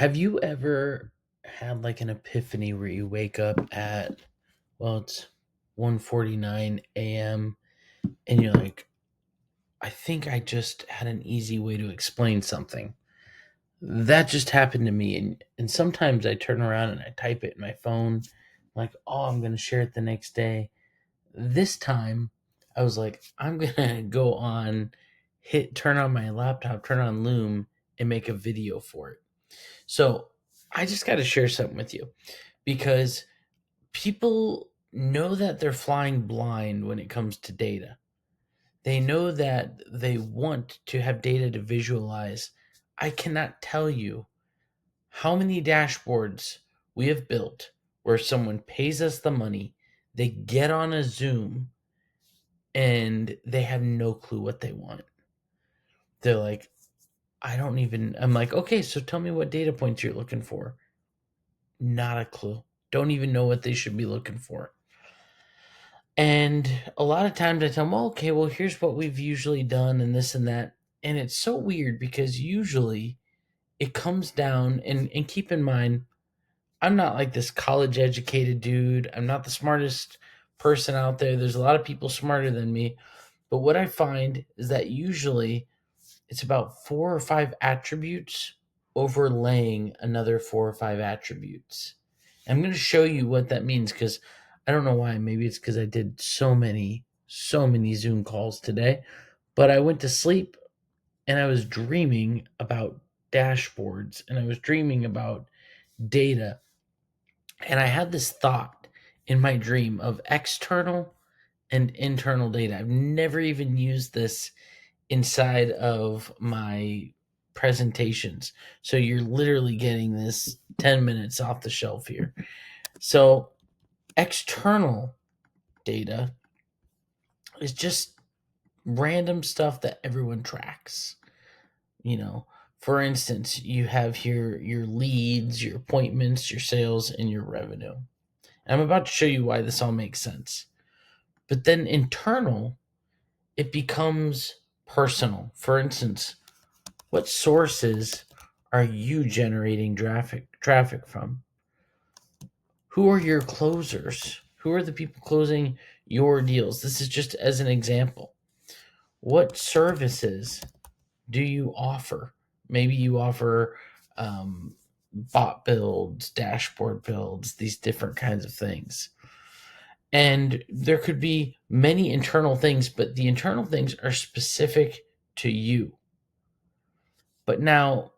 Have you ever had like an epiphany where you wake up at it's 1:49 a.m. and you're like, I think I just had an easy way to explain something. That just happened to me, and sometimes I turn around and I type it in my phone like, "Oh, I'm going to share it the next day." This time I was like, I'm going to go on hit turn on my laptop, turn on Loom and make a video for it. So, I just got to share something with you because people know that they're flying blind when it comes to data. They know that they want to have data to visualize. I cannot tell you how many dashboards we have built where someone pays us the money, they get on a Zoom, and they have no clue what they want. They're like, I'm like, okay, so tell me what data points you're looking for. Not a clue. Don't even know what they should be looking for. And a lot of times I tell them, okay, well, here's what we've usually done and this and that. And it's so weird because usually it comes down, and keep in mind, I'm not like this college educated dude. I'm not the smartest person out there. There's a lot of people smarter than me. But what I find is that usually it's about four or five attributes overlaying another four or five attributes. I'm going to show you what that means because I don't know why. Maybe it's because I did so many Zoom calls today. But I went to sleep and I was dreaming about dashboards and I was dreaming about data. And I had this thought in my dream of external and internal data. I've never even used this inside of my presentations. So you're literally getting this 10 minutes off the shelf here. So external data is just random stuff that everyone tracks. You know, for instance, you have here your leads, your appointments, your sales, and your revenue. And I'm about to show you why this all makes sense. But then internal, it becomes personal. For instance, what sources are you generating traffic from? Who are your closers? Who are the people closing your deals? This is just as an example. What services do you offer? Maybe you offer bot builds, dashboard builds, these different kinds of things. And there could be many internal things, but the internal things are specific to you. But now,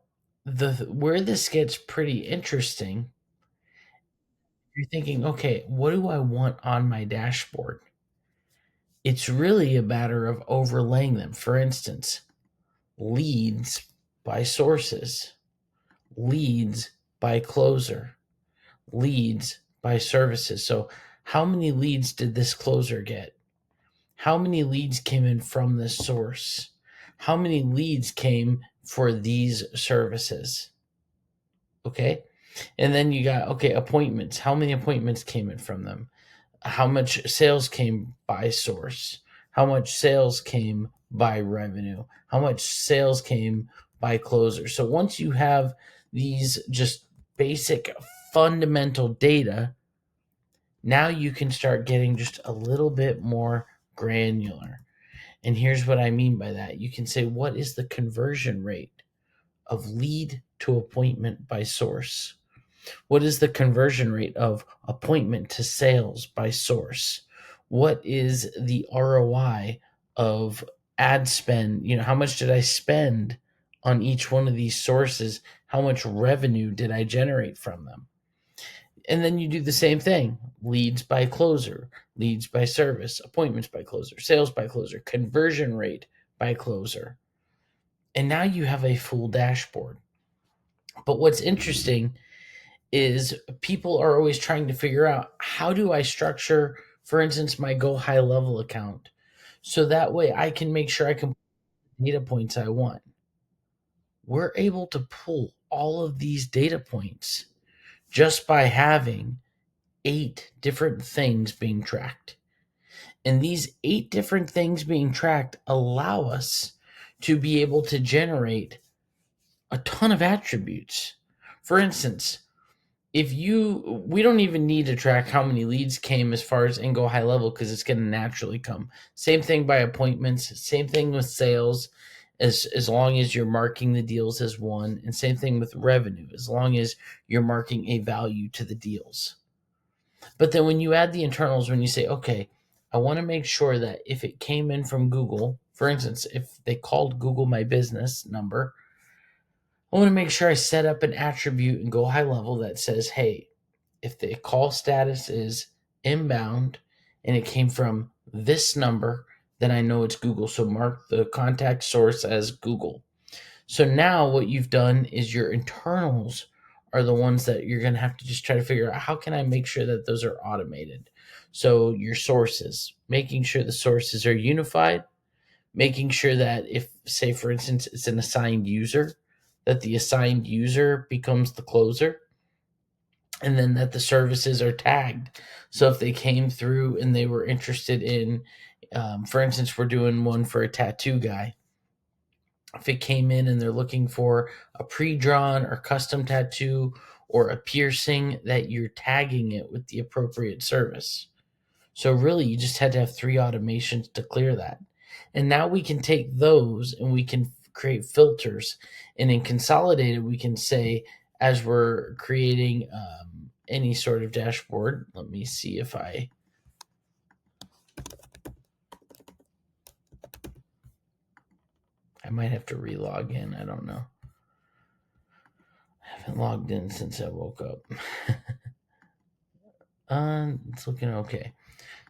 the where this gets pretty interesting, you're thinking, okay, what do I want on my dashboard? It's really a matter of overlaying them. For instance, leads by sources, leads by closer, leads by services. So, how many leads did this closer get? How many leads came in from this source? How many leads came for these services? Okay. And then you got, okay, appointments. How many appointments came in from them? How much sales came by source? How much sales came by revenue? How much sales came by closer? So once you have these just basic fundamental data, now you can start getting just a little bit more granular. And here's what I mean by that. You can say, what is the conversion rate of lead to appointment by source? What is the conversion rate of appointment to sales by source? What is the ROI of ad spend? How much did I spend on each one of these sources? How much revenue did I generate from them? And then you do the same thing: leads by closer, leads by service, appointments by closer, sales by closer, conversion rate by closer. And now you have a full dashboard. But what's interesting is people are always trying to figure out, how do I structure, for instance, my Go High Level account so that way I can make sure I can put the data points I want. We're able to pull all of these data points just by having 8 different things being tracked. And these 8 different things being tracked allow us to be able to generate a ton of attributes. For instance, we don't even need to track how many leads came as far as and go high level because it's going to naturally come. Same thing by appointments, same thing with sales, as long as you're marking the deals as one, and same thing with revenue, as long as you're marking a value to the deals. But then when you add the internals, when you say, okay, I want to make sure that if it came in from Google, for instance, if they called Google my business number, I want to make sure I set up an attribute and go high level that says, hey, if the call status is inbound and it came from this number, then I know it's Google. So mark the contact source as Google. So now what you've done is your internals are the ones that you're going to have to just try to figure out how can I make sure that those are automated. So your sources, making sure the sources are unified, making sure that if, say, for instance, it's an assigned user, that the assigned user becomes the closer, and then that the services are tagged. So if they came through and they were interested in, for instance, we're doing one for a tattoo guy. If it came in and they're looking for a pre-drawn or custom tattoo or a piercing, that you're tagging it with the appropriate service. So really, you just had to have 3 automations to clear that. And now we can take those and we can create filters. And in Consolidated, we can say, as we're creating any sort of dashboard, let me see if I might have to re-log in. I don't know. I haven't logged in since I woke up. It's looking okay.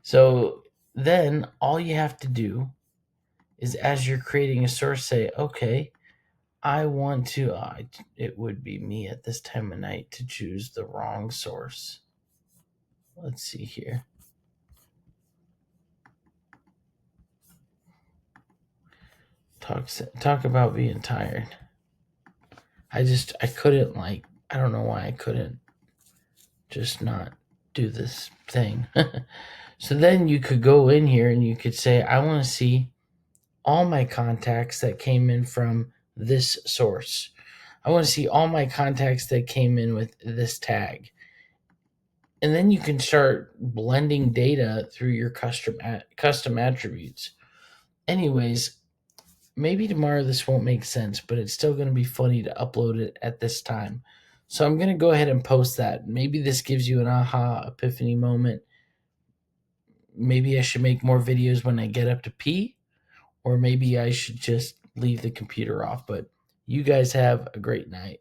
So then all you have to do is, as you're creating a source, say, okay, I want to, it would be me at this time of night to choose the wrong source. Let's see here. Talk about being tired. I couldn't, I don't know why I couldn't just not do this thing. So then you could go in here and you could say, I want to see all my contacts that came in from this source. I want to see all my contacts that came in with this tag. And then you can start blending data through your custom attributes. Anyways, maybe tomorrow this won't make sense, but it's still going to be funny to upload it at this time. So I'm going to go ahead and post that. Maybe this gives you an aha epiphany moment. Maybe I should make more videos when I get up to pee, or maybe I should just leave the computer off. But you guys have a great night.